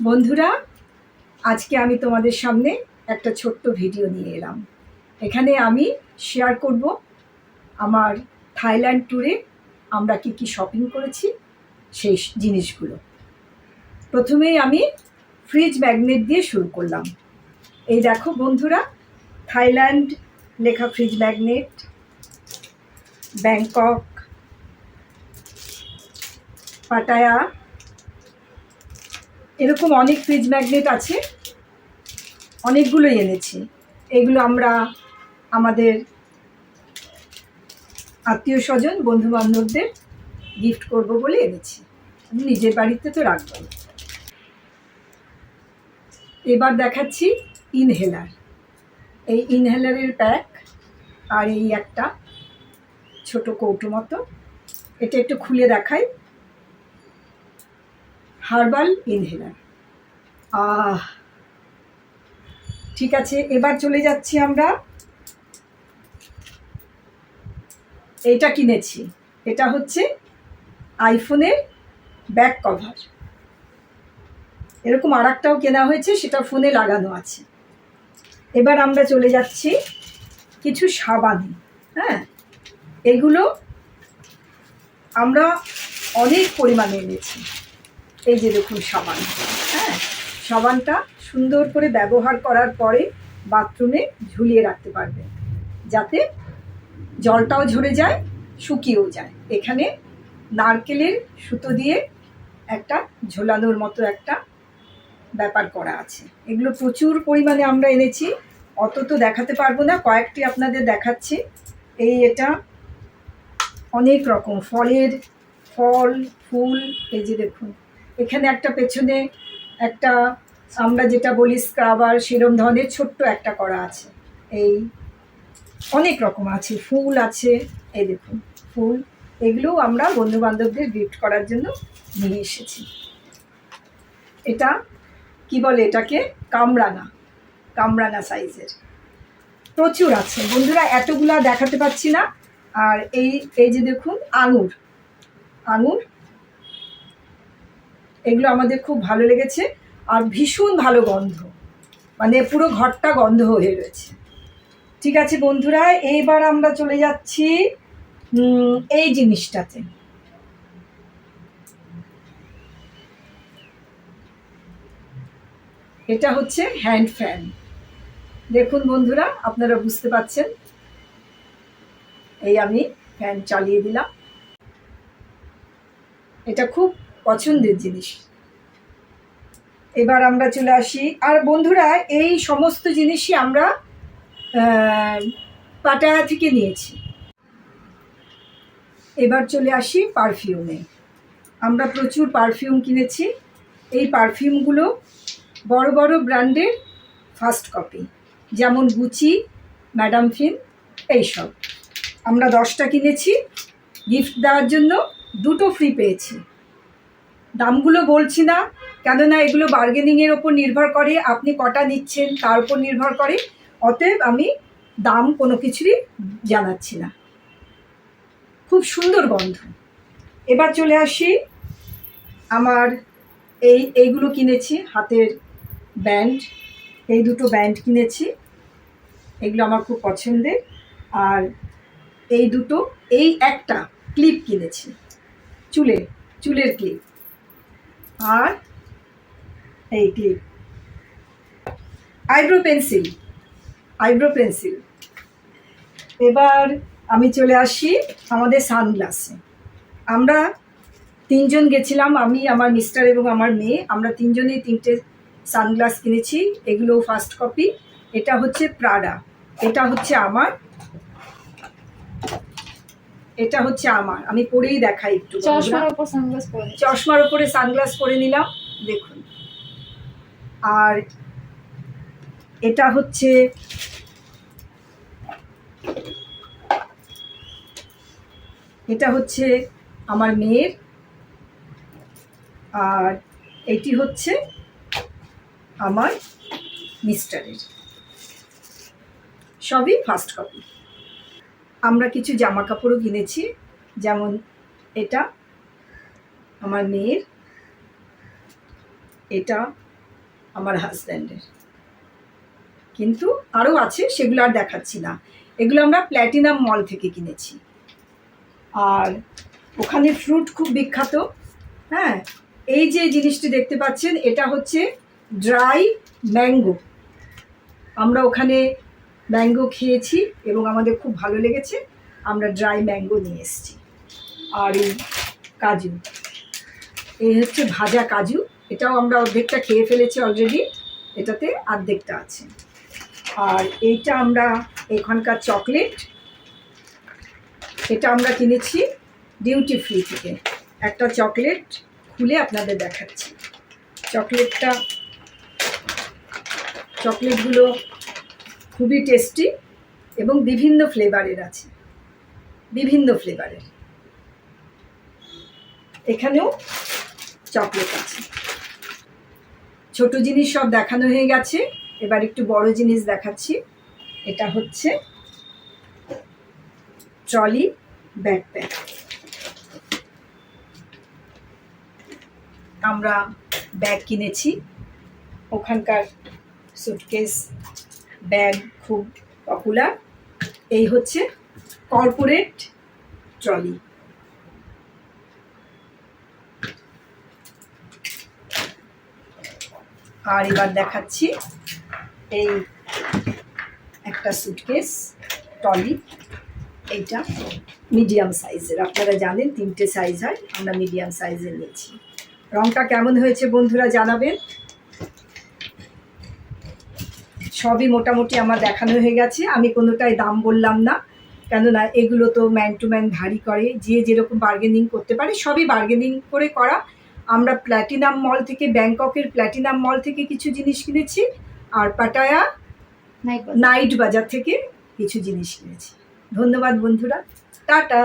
বন্ধুরা, আজকে আমি তোমাদের সামনে একটা ছোট্ট ভিডিও নিয়ে এলাম। এখানে আমি শেয়ার করব আমার থাইল্যান্ড ট্যুরে আমরা কি শপিং করেছি সেই জিনিসগুলো। প্রথমেই আমি ফ্রিজ ম্যাগনেট দিয়ে শুরু করলাম। এই দেখো বন্ধুরা, থাইল্যান্ড লেখা ফ্রিজ ম্যাগনেট, ব্যাংকক, পাটায়া, এরকম অনেক ফ্রিজ ম্যাগনেট আছে, অনেকগুলোই এনেছি। এগুলো আমরা আমাদের আত্মীয় স্বজন বন্ধু বান্ধবদের গিফট করব বলে এনেছি। আমি নিজের বাড়িতে তো রাখব। এবার দেখাচ্ছি ইনহেলার। এই ইনহেলারের প্যাক আর এই একটা ছোট কৌটো মতো, এটা একটু খুলে দেখাই। Herbal inhaler. ঠিক আছে, এবার চলে যাচ্ছি আমরা। এইটা কিনেছি, এটা হচ্ছে আইফোনের ব্যাক কভার। এরকম আর একটাও কেনা হয়েছে, সেটা ফোনে লাগানো আছে। এবার আমরা চলে যাচ্ছি কিছু সাবান। হ্যাঁ, এগুলো আমরা অনেক পরিমাণে এনেছি। এই যে দেখুন সাবান। হ্যাঁ, সাবানটা সুন্দর করে ব্যবহার করার পরে বাথরুমে ঝুলিয়ে রাখতে পারবে, যাতে জলটাও ঝরে যায়, শুকিয়েও যায়। এখানে নারকেলের সুতো দিয়ে একটা ঝোলানোর মতো একটা ব্যাপার করা আছে। এগুলো প্রচুর পরিমাণে আমরা এনেছি, অত তো দেখাতে পারবো না, কয়েকটি আপনাদের দেখাচ্ছি। এটা অনেক রকম ফল, ফুল। এই যে দেখুন, এখানে একটা পেছনে একটা আমরা যেটা বলি স্ক্রাবার, সেরম ধরনের ছোট্ট একটা করা আছে। এই অনেক রকম আছে, ফুল আছে। এই দেখুন ফুল, এগুলোও আমরা বন্ধু বান্ধবদের গিফট করার জন্য নিয়ে এসেছি। এটা কি বলে, এটাকে কামরাঙা সাইজের প্রচুর আছে বন্ধুরা, এতগুলা দেখাতে পাচ্ছি না। আর এই যে দেখুন আঙুর, এগুলো আমাদের খুব ভালো লেগেছে, আর ভীষণ ভালো গন্ধ, মানে পুরো ঘরটা গন্ধ হয়ে রয়েছে। ঠিক আছে বন্ধুরা, এইবার আমরা চলে যাচ্ছি এই জিনিসটাতে। এটা হচ্ছে হ্যান্ড ফ্যান। দেখুন বন্ধুরা, আপনারা বুঝতে পাচ্ছেন। এই আমি ফ্যান চালিয়ে দিলাম। এটা খুব পছন্দের জিনিস। এবার আমরা চলে আসি, আর বন্ধুরা এই সমস্ত জিনিসই আমরা পাটায়া থেকে নিয়েছি। এবার চলে আসি পারফিউমে। আমরা প্রচুর পারফিউম কিনেছি। এই পারফিউমগুলো বড় বড় ব্র্যান্ডের ফার্স্ট কপি, যেমন গুচি, ম্যাডাম ফিন, এইসব। আমরা 10টা কিনেছি, গিফট দেওয়ার জন্য 2টো ফ্রি পেয়েছি। দামগুলো বলছি না, কেননা এগুলো বার্গেনিংয়ের ওপর নির্ভর করে, আপনি কটা নিচ্ছেন তার উপর নির্ভর করে। অতএব আমি দাম কোনো কিছুরই জানাচ্ছি না। খুব সুন্দর গন্ধ। এবার চলে আসি, আমার এইগুলো কিনেছি, হাতের ব্যান্ড। এই 2টো ব্যান্ড কিনেছি, এগুলো আমার খুব পছন্দের। আর এই একটা ক্লিপ কিনেছি, চুলের ক্লিপ। আর এই ক্লিপ, আইব্রো পেন্সিল। এবার আমি চলে আসি আমাদের সানগ্লাসে। আমরা 3জন গেছিলাম, আমি, আমার মিস্টার এবং আমার মেয়ে। আমরা 3জনেই 3টে সানগ্লাস কিনেছি। এগুলো ফার্স্ট কপি। এটা হচ্ছে প্রাডা, এটা হচ্ছে আমার, আমি পরেই দেখাই একটু। চশমার উপরে সানগ্লাস পরে নিলাম, দেখুন। আর এটা হচ্ছে আমার মেয়ের, আর এটি হচ্ছে আমার মিস্টারের। সবই ফার্স্ট কপি। আমরা কিছু জামা কাপড়ও কিনেছি, যেমন এটা আমার মেয়ের, এটা আমার হাজব্যান্ডের, কিন্তু আরও আছে, সেগুলো আর দেখাচ্ছি না। এগুলো আমরা প্ল্যাটিনাম মল থেকে কিনেছি। আর ওখানে ফ্রুট খুব বিখ্যাত। হ্যাঁ, এই যে জিনিসটি দেখতে পাচ্ছেন, এটা হচ্ছে ড্রাই ম্যাঙ্গো। আমরা ওখানে ম্যাঙ্গো খেয়েছি এবং আমাদের খুব ভালো লেগেছে। আমরা ড্রাই ম্যাঙ্গো নিয়ে এসেছি। আর এই কাজু, এই হচ্ছে ভাজা কাজু। এটাও আমরা অর্ধেকটা খেয়ে ফেলেছি অলরেডি, এটাতে অর্ধেকটা আছে। আর এইটা আমরা এখানকার চকলেট, এটা আমরা কিনেছি ডিউটি ফ্রি থেকে। একটা চকলেট খুলে আপনাদের দেখাচ্ছি। চকলেটগুলো খুবই টেস্টি এবং বিভিন্ন ফ্লেভারের আছে, বিভিন্ন ফ্লেভারের। এখানেও চকলেট আছে। ছোট জিনিস সব দেখানো হয়ে গেছে, এবার একটু বড় জিনিস দেখাচ্ছি। এটা হচ্ছে ট্রলি ব্যাকপ্যাক। আমরা ব্যাগ কিনেছি, ওখানকার সুটকেস ব্যাগ খুব পপুলার। এই হচ্ছে কর্পোরেট ট্রলি। আর এবার দেখাচ্ছি এই একটা সুটকেস ট্রলি, এইটা মিডিয়াম সাইজের। আপনারা জানেন 3টে সাইজ হয়, আমরা মিডিয়াম সাইজের নিয়েছি। রংটা কেমন হয়েছে বন্ধুরা জানাবেন। সবই মোটামুটি আমার দেখানো হয়ে গেছে। আমি কোনোটাই দাম বললাম না, কেননা এগুলো তো ম্যান টু ম্যান ভ্যারি করে, যে যেরকম বার্গেনিং করতে পারে, সবই বার্গেনিং করে করা। আমরা প্ল্যাটিনাম মল থেকে, ব্যাংককের প্ল্যাটিনাম মল থেকে কিছু জিনিস কিনেছি, আর পাটায়া নাইট বাজার থেকে কিছু জিনিস কিনেছি। ধন্যবাদ বন্ধুরা, টাটা।